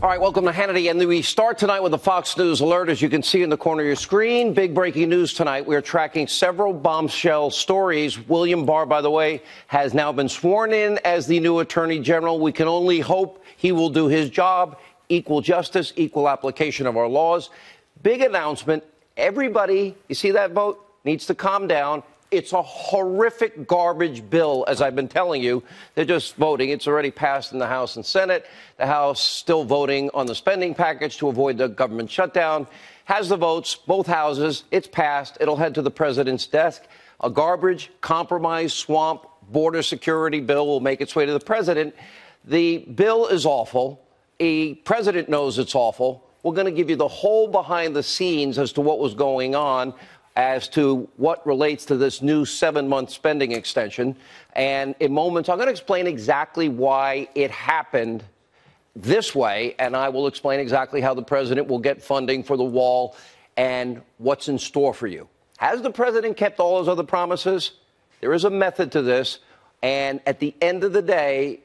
All right, welcome to Hannity. And we start tonight with a Fox News alert. As you can see in the corner of your screen, big breaking news tonight. We're tracking several bombshell stories. William Barr, by the way, has now been sworn in as the new Attorney General. We can only hope he will do his job. Equal justice, equal application of our laws. Big announcement. Everybody, you see that vote, needs to calm down. It's a horrific garbage bill, as I've been telling you. They're just voting. It's already passed in the House and Senate. The House still voting on the spending package to avoid the government shutdown. Has the votes, both houses. It's passed. It'll head to the president's desk. A garbage, compromise, swamp, border security bill will make its way to the president. The bill is awful. The president knows it's awful. We're going to give you the whole behind the scenes as to what was going on, as to what relates to this new 7-month spending extension. And in moments, I'm going to explain exactly why it happened this way, and I will explain exactly how the president will get funding for the wall and what's in store for you. Has the president kept all his other promises? There is a method to this, and at the end of the day,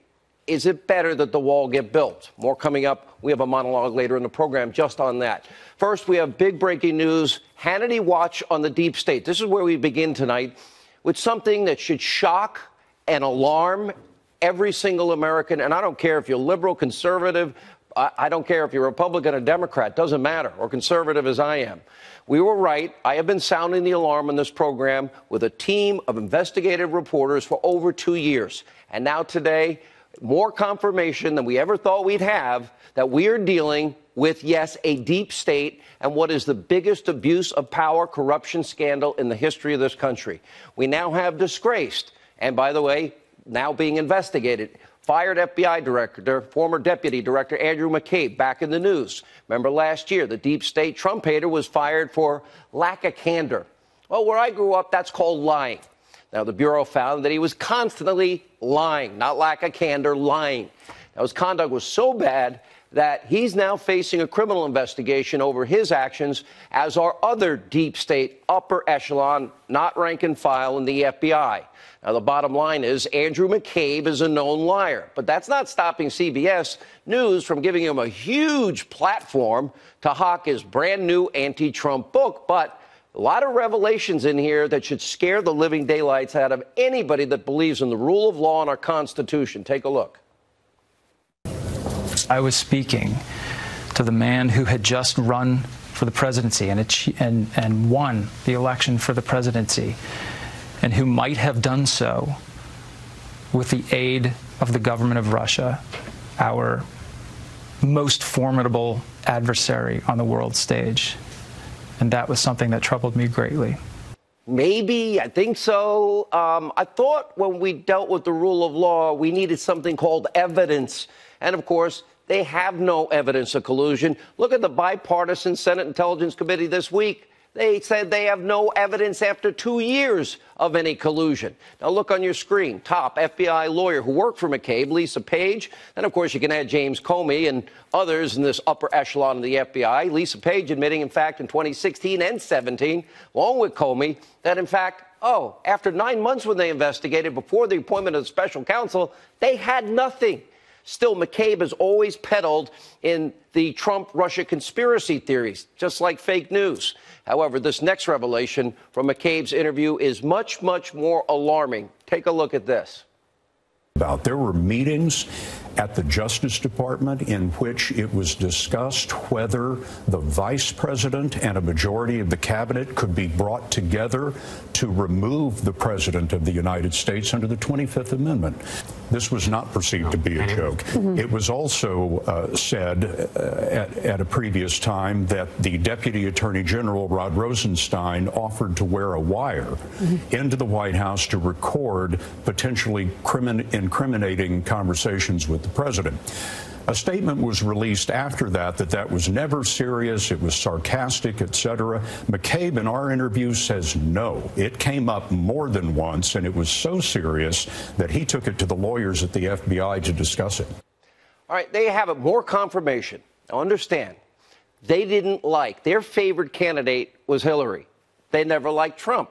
is it better that the wall get built? More coming up. We have a monologue later in the program just on that. First, we have big breaking news. Hannity watch on the deep state. This is where we begin tonight with something that should shock and alarm every single American. And I don't care if you're liberal, conservative. I don't care if you're Republican or Democrat. Doesn't matter. Or conservative as I am. We were right. I have been sounding the alarm on this program with a team of investigative reporters for over 2 years. And now today, more confirmation than we ever thought we'd have that we are dealing with, yes, a deep state and what is the biggest abuse of power corruption scandal in the history of this country. We now have disgraced, and by the way, now being investigated, fired FBI director, former deputy director Andrew McCabe, back in the news. Remember last year, the deep state Trump hater was fired for lack of candor. Well, where I grew up, that's called lying. Now, the Bureau found that he was constantly lying, not lack of candor, lying. Now, his conduct was so bad that he's now facing a criminal investigation over his actions, as are other deep state upper echelon, not rank and file in the FBI. Now, the bottom line is Andrew McCabe is a known liar, but that's not stopping CBS News from giving him a huge platform to hawk his brand new anti-Trump book. But a lot of revelations in here that should scare the living daylights out of anybody that believes in the rule of law and our Constitution. Take a look. I was speaking to the man who had just run for the presidency and won the election for the presidency, and who might have done so with the aid of the government of Russia, our most formidable adversary on the world stage. And that was something that troubled me greatly. Maybe, I think so. I thought when we dealt with the rule of law, we needed something called evidence. And of course, they have no evidence of collusion. Look at the bipartisan Senate Intelligence Committee this week. They said they have no evidence after 2 years of any collusion. Now, look on your screen. Top FBI lawyer who worked for McCabe, Lisa Page. And, of course, you can add James Comey and others in this upper echelon of the FBI. Lisa Page admitting, in fact, in 2016 and 17, along with Comey, that, in fact, after 9 months when they investigated before the appointment of the special counsel, they had nothing. Still, McCabe has always peddled in the Trump-Russia conspiracy theories, just like fake news. However, this next revelation from McCabe's interview is much, much more alarming. Take a look at this. There were meetings at the Justice Department in which it was discussed whether the vice president and a majority of the cabinet could be brought together to remove the president of the United States under the 25th Amendment. This was not perceived to be a joke. It was also said at a previous time that the Deputy Attorney General, Rod Rosenstein, offered to wear a wire into the White House to record potentially incriminating conversations with the president. A statement was released after that was never serious, it was sarcastic, etc. McCabe, in our interview, says no. It came up more than once, and it was so serious that he took it to the lawyers at the FBI to discuss it. All right, they have it. More confirmation. Now, understand, they didn't like, their favorite candidate was Hillary. They never liked Trump.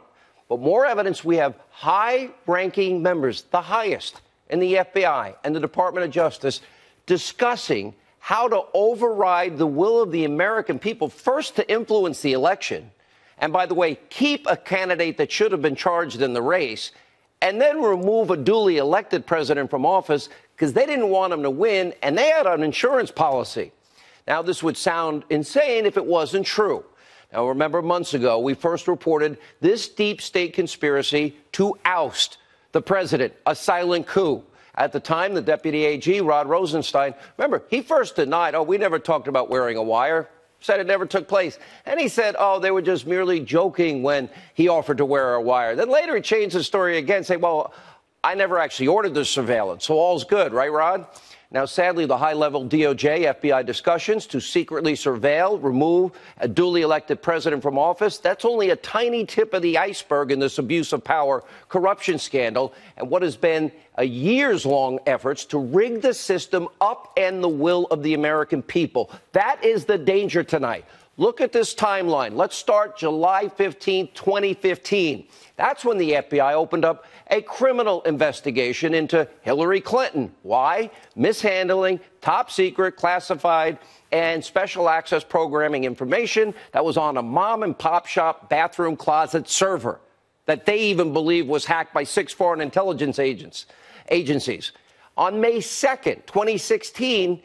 But more evidence, we have high-ranking members, the highest in the FBI and the Department of Justice, discussing how to override the will of the American people, first to influence the election, and by the way, keep a candidate that should have been charged in the race, and then remove a duly elected president from office because they didn't want him to win, and they had an insurance policy. Now, this would sound insane if it wasn't true. Now, remember months ago, we first reported this deep state conspiracy to oust the president, a silent coup. At the time, the deputy AG, Rod Rosenstein, remember, he first denied, we never talked about wearing a wire, said it never took place. And he said, they were just merely joking when he offered to wear a wire. Then later he changed the story again, saying, I never actually ordered the surveillance, so all's good, right, Rod? Now, sadly, the high-level DOJ, FBI discussions to secretly surveil, remove a duly elected president from office, that's only a tiny tip of the iceberg in this abuse of power corruption scandal and what has been a years-long efforts to rig the system, upend the will of the American people. That is the danger tonight. Look at this timeline. Let's start July 15, 2015. That's when the FBI opened up a criminal investigation into Hillary Clinton. Why? Mishandling top secret, classified, and special access programming information that was on a mom and pop shop bathroom closet server that they even believe was hacked by 6 foreign intelligence agencies. On May 2nd, 2016,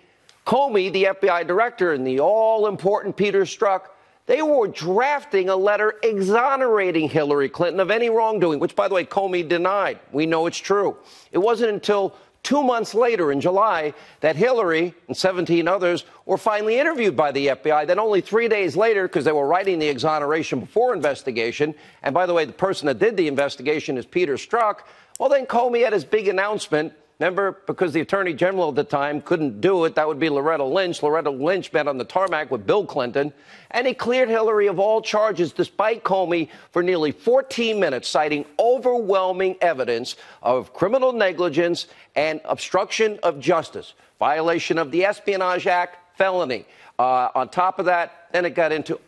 Comey, the FBI director, and the all-important Peter Strzok, they were drafting a letter exonerating Hillary Clinton of any wrongdoing, which, by the way, Comey denied. We know it's true. It wasn't until 2 months later, in July, that Hillary and 17 others were finally interviewed by the FBI. Then only 3 days later, because they were writing the exoneration before investigation, and by the way, the person that did the investigation is Peter Strzok, then Comey had his big announcement. Remember, because the attorney general at the time couldn't do it, that would be Loretta Lynch. Loretta Lynch met on the tarmac with Bill Clinton, and he cleared Hillary of all charges despite Comey for nearly 14 minutes, citing overwhelming evidence of criminal negligence and obstruction of justice, violation of the Espionage Act, felony. On top of that, then it got into,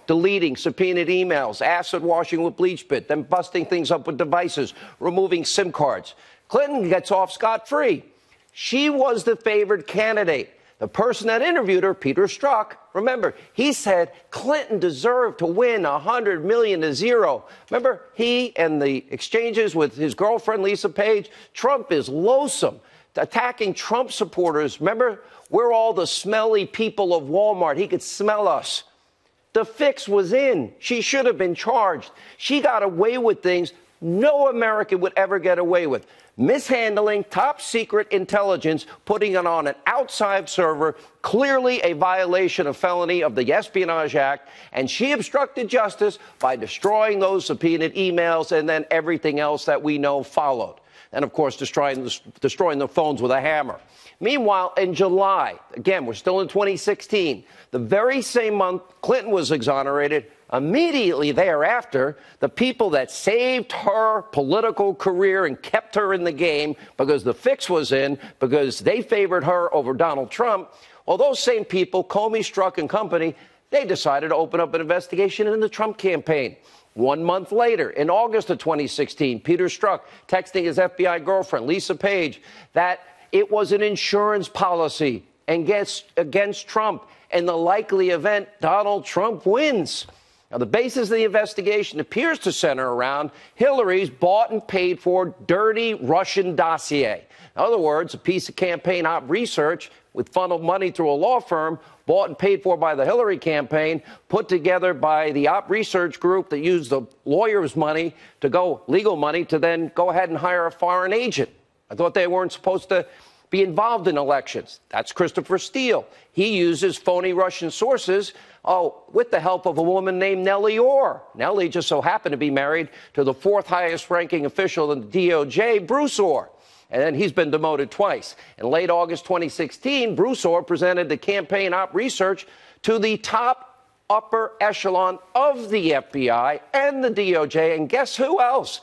deleting subpoenaed emails, acid washing with bleach bit, then busting things up with devices, removing SIM cards. Clinton gets off scot-free. She was the favored candidate. The person that interviewed her, Peter Strzok, remember, he said Clinton deserved to win $100 million to zero. Remember, he and the exchanges with his girlfriend, Lisa Page, Trump is loathsome, attacking Trump supporters. Remember, we're all the smelly people of Walmart. He could smell us. The fix was in. She should have been charged. She got away with things no American would ever get away with. Mishandling top secret intelligence, putting it on an outside server, clearly a violation of felony of the Espionage Act, and she obstructed justice by destroying those subpoenaed emails and then everything else that we know followed. And, of course, destroying the phones with a hammer. Meanwhile, in July, again, we're still in 2016, the very same month Clinton was exonerated, immediately thereafter, the people that saved her political career and kept her in the game because the fix was in, because they favored her over Donald Trump, those same people, Comey, Strzok, and company, they decided to open up an investigation into the Trump campaign. 1 month later, in August of 2016, Peter Strzok texting his FBI girlfriend, Lisa Page, that it was an insurance policy against Trump in the likely event Donald Trump wins. Now, the basis of the investigation appears to center around Hillary's bought and paid for dirty Russian dossier. In other words, a piece of campaign op research with funneled money through a law firm, bought and paid for by the Hillary campaign, put together by the op research group that used the lawyer's money to go, legal money, to then go ahead and hire a foreign agent. I thought they weren't supposed to be involved in elections. That's Christopher Steele. He uses phony Russian sources, with the help of a woman named Nellie Orr. Nellie just so happened to be married to the 4th highest ranking official in the DOJ, Bruce Orr. And then he's been demoted twice. In late August 2016, Bruce Orr presented the campaign op research to the top upper echelon of the FBI and the DOJ. And guess who else?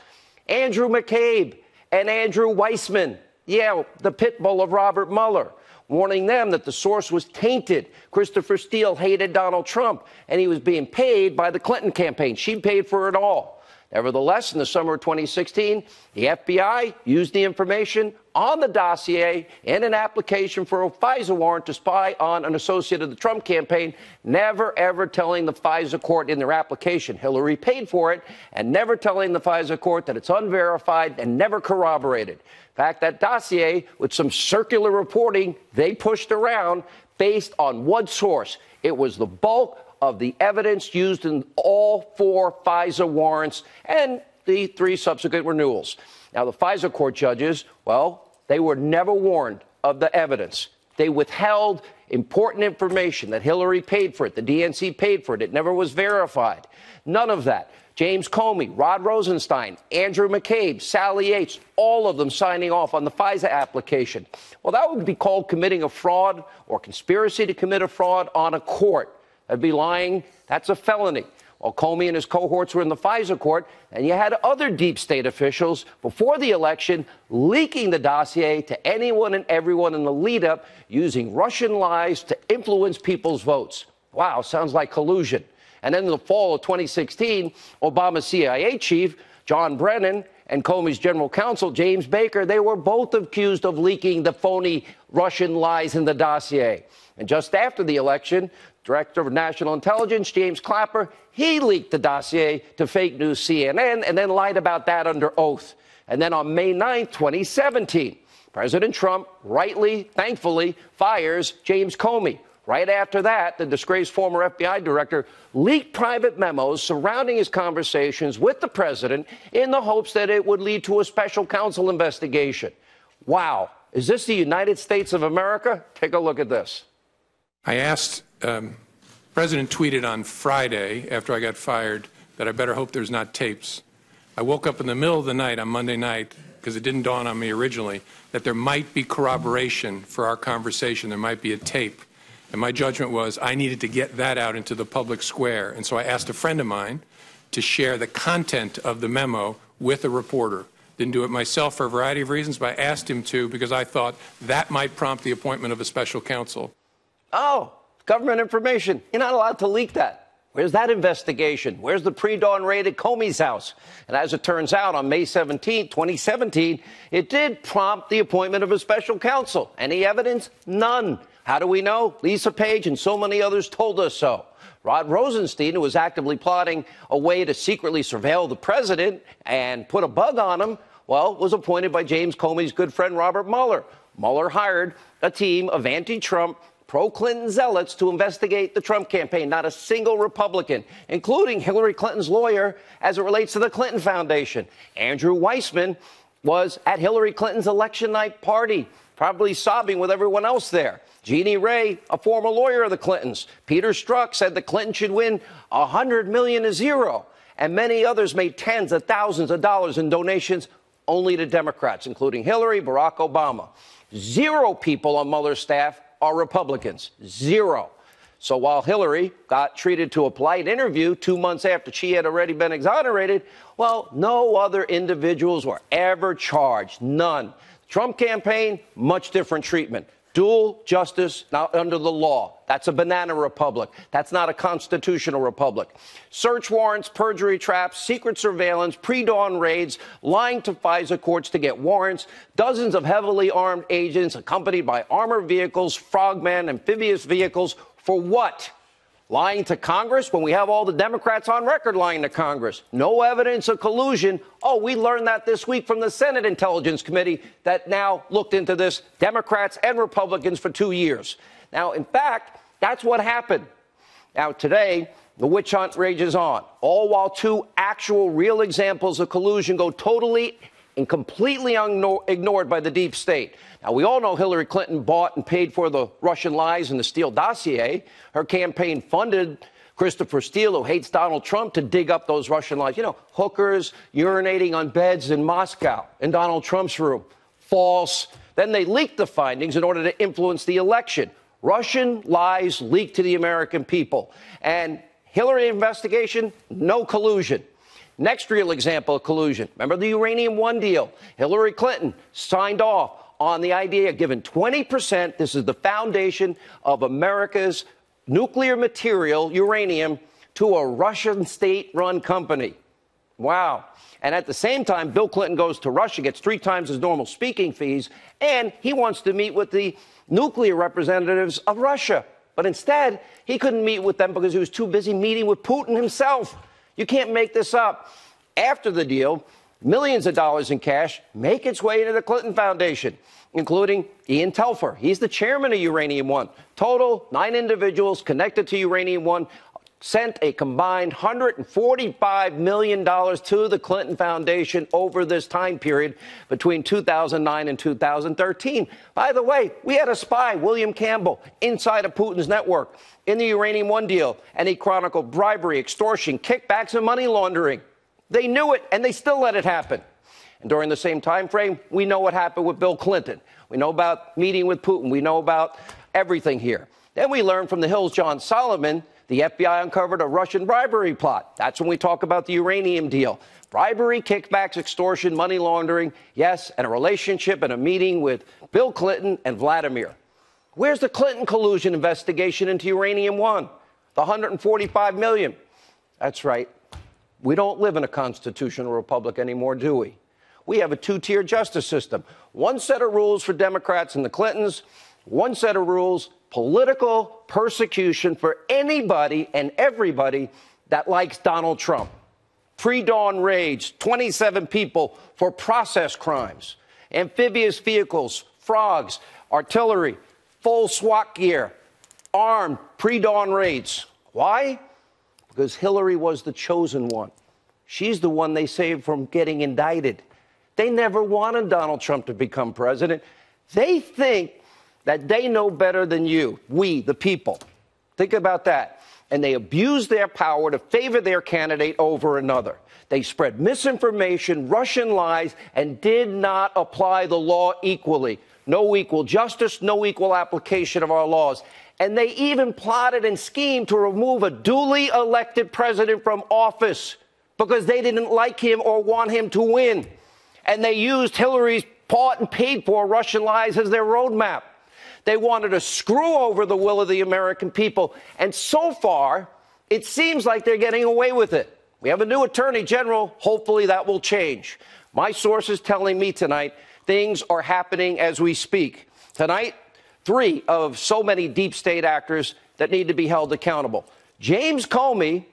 Andrew McCabe and Andrew Weissman. Yeah, the pit bull of Robert Mueller, warning them that the source was tainted. Christopher Steele hated Donald Trump, and he was being paid by the Clinton campaign. She paid for it all. Nevertheless, in the summer of 2016, the FBI used the information on the dossier in an application for a FISA warrant to spy on an associate of the Trump campaign, never, ever telling the FISA court in their application Hillary paid for it, and never telling the FISA court that it's unverified and never corroborated. In fact, that dossier, with some circular reporting they pushed around, based on one source. It was the bulk of the evidence used in all 4 FISA warrants and the 3 subsequent renewals. Now, the FISA court judges, well, they were never warned of the evidence. They withheld important information that Hillary paid for it, the DNC paid for it. It never was verified. None of that. James Comey, Rod Rosenstein, Andrew McCabe, Sally Yates, all of them signing off on the FISA application. Well, that would be called committing a fraud or conspiracy to commit a fraud on a court. That'd be lying. That's a felony. Well, Comey and his cohorts were in the FISA court, and you had other deep state officials before the election leaking the dossier to anyone and everyone in the lead-up, using Russian lies to influence people's votes. Wow, sounds like collusion. And then in the fall of 2016, Obama's CIA chief, John Brennan, and Comey's general counsel, James Baker, they were both accused of leaking the phony Russian lies in the dossier. And just after the election, Director of National Intelligence, James Clapper, he leaked the dossier to fake news CNN and then lied about that under oath. And then on May 9th, 2017, President Trump rightly, thankfully, fires James Comey. Right after that, the disgraced former FBI director leaked private memos surrounding his conversations with the president in the hopes that it would lead to a special counsel investigation. Wow. Is this the United States of America? Take a look at this. I asked, President tweeted on Friday after I got fired that I better hope there's not tapes. I woke up in the middle of the night on Monday night, because it didn't dawn on me originally, that there might be corroboration for our conversation. There might be a tape. And my judgment was I needed to get that out into the public square. And so I asked a friend of mine to share the content of the memo with a reporter. Didn't do it myself for a variety of reasons, but I asked him to because I thought that might prompt the appointment of a special counsel. Oh, government information. You're not allowed to leak that. Where's that investigation? Where's the pre-dawn raid at Comey's house? And as it turns out, on May 17, 2017, it did prompt the appointment of a special counsel. Any evidence? None. How do we know? Lisa Page and so many others told us so. Rod Rosenstein, who was actively plotting a way to secretly surveil the president and put a bug on him, well, was appointed by James Comey's good friend Robert Mueller. Mueller hired a team of anti-Trump, pro-Clinton zealots to investigate the Trump campaign. Not a single Republican, including Hillary Clinton's lawyer, as it relates to the Clinton Foundation. Andrew Weissman was at Hillary Clinton's election night party, probably sobbing with everyone else there. Jeannie Ray, a former lawyer of the Clintons. Peter Strzok said the Clintons should win $100 million to zero. And many others made tens of thousands of dollars in donations only to Democrats, including Hillary, Barack Obama. 0 people on Mueller's staff are Republicans. 0. So while Hillary got treated to a polite interview 2 months after she had already been exonerated, well, no other individuals were ever charged. None. Trump campaign, much different treatment. Dual justice, not under the law. That's a banana republic. That's not a constitutional republic. Search warrants, perjury traps, secret surveillance, pre-dawn raids, lying to FISA courts to get warrants, dozens of heavily armed agents accompanied by armored vehicles, frogmen, amphibious vehicles. For what? Lying to Congress when we have all the Democrats on record lying to Congress. No evidence of collusion. Oh, we learned that this week from the Senate Intelligence Committee that now looked into this, Democrats and Republicans, for 2 years. Now, in fact, that's what happened. Now, today, the witch hunt rages on, all while 2 actual real examples of collusion go totally and completely ignored by the deep state. Now, we all know Hillary Clinton bought and paid for the Russian lies in the Steele dossier. Her campaign funded Christopher Steele, who hates Donald Trump, to dig up those Russian lies. You know, hookers urinating on beds in Moscow in Donald Trump's room. False. Then they leaked the findings in order to influence the election. Russian lies leaked to the American people. And Hillary investigation, no collusion. Next real example of collusion. Remember the Uranium One deal? Hillary Clinton signed off on the idea of giving 20%, this is the foundation of America's nuclear material, uranium, to a Russian state-run company. Wow. And at the same time, Bill Clinton goes to Russia, gets 3 times his normal speaking fees, and he wants to meet with the nuclear representatives of Russia. But instead, he couldn't meet with them because he was too busy meeting with Putin himself. You can't make this up. After the deal, millions of dollars in cash make its way into the Clinton Foundation, including Ian Telfer. He's the chairman of Uranium One. Total, 9 individuals connected to Uranium One sent a combined $145 million to the Clinton Foundation over this time period between 2009 and 2013. By the way, we had a spy, William Campbell, inside of Putin's network in the Uranium One deal, and he chronicled bribery, extortion, kickbacks, and money laundering. They knew it, and they still let it happen. And during the same time frame, we know what happened with Bill Clinton. We know about meeting with Putin. We know about everything here. Then we learned from the Hill's John Solomon, the FBI uncovered a Russian bribery plot. That's when we talk about the uranium deal. Bribery, kickbacks, extortion, money laundering, yes, and a relationship and a meeting with Bill Clinton and Vladimir. Where's the Clinton collusion investigation into Uranium One? The $145 million. That's right. We don't live in a constitutional republic anymore, do we? We have a 2-tier justice system. One set of rules for Democrats and the Clintons, one set of rules, political persecution for anybody and everybody that likes Donald Trump. Pre-dawn raids, 27 people for process crimes, amphibious vehicles, frogs, artillery, full SWAT gear, armed pre-dawn raids. Why? Because Hillary was the chosen one. She's the one they saved from getting indicted. They never wanted Donald Trump to become president. They think that they know better than you, we, the people. Think about that. And they abuse their power to favor their candidate over another. They spread misinformation, Russian lies, and did not apply the law equally. No equal justice, no equal application of our laws. And they even plotted and schemed to remove a duly elected president from office because they didn't like him or want him to win. And they used Hillary's bought and paid for Russian lies as their roadmap. They wanted to screw over the will of the American people. And so far, it seems like they're getting away with it. We have a new attorney general. Hopefully that will change. My sources telling me tonight things are happening as we speak. Tonight, 3 of so many deep state actors that need to be held accountable. James Comey,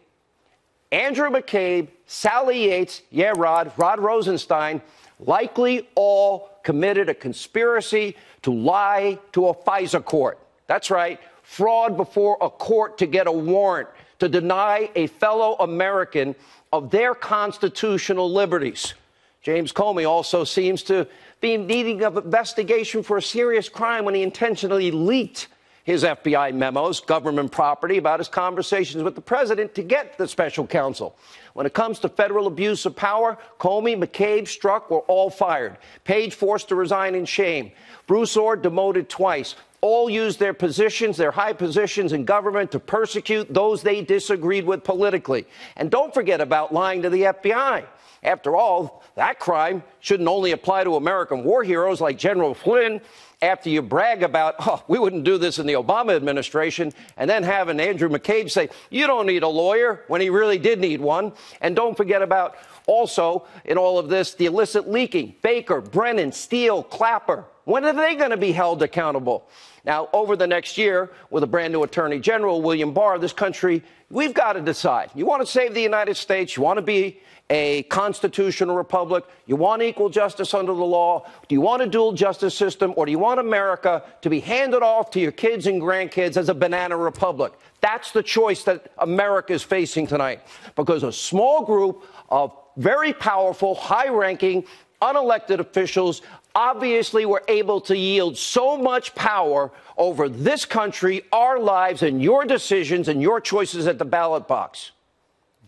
Andrew McCabe, Sally Yates, Rod Rosenstein, likely all committed a conspiracy to lie to a FISA court. That's right, fraud before a court to get a warrant to deny a fellow American of their constitutional liberties. James Comey also seems to be needing an investigation for a serious crime when he intentionally leaked his FBI memos, government property, about his conversations with the president to get the special counsel. When it comes to federal abuse of power, Comey, McCabe, Strzok were all fired. Page forced to resign in shame. Broussard demoted twice. All used their positions, their high positions in government, to persecute those they disagreed with politically. And don't forget about lying to the FBI. After all, that crime shouldn't only apply to American war heroes like General Flynn. After you brag about, oh, we wouldn't do this in the Obama administration, and then having Andrew McCabe say, you don't need a lawyer, when he really did need one. And don't forget about also, in all of this, the illicit leaking. Baker, Brennan, Steele, Clapper. When are they going to be held accountable? Now, over the next year, with a brand new Attorney General, William Barr, this country, we've got to decide. You want to save the United States? You want to be a constitutional republic? You want equal justice under the law? Do you want a dual justice system? Or do you want America to be handed off to your kids and grandkids as a banana republic? That's the choice that America is facing tonight, because a small group of very powerful, high-ranking, unelected officials obviously were able to yield so much power over this country, our lives, and your decisions and your choices at the ballot box.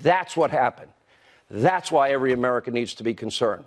That's what happened. That's why every American needs to be concerned.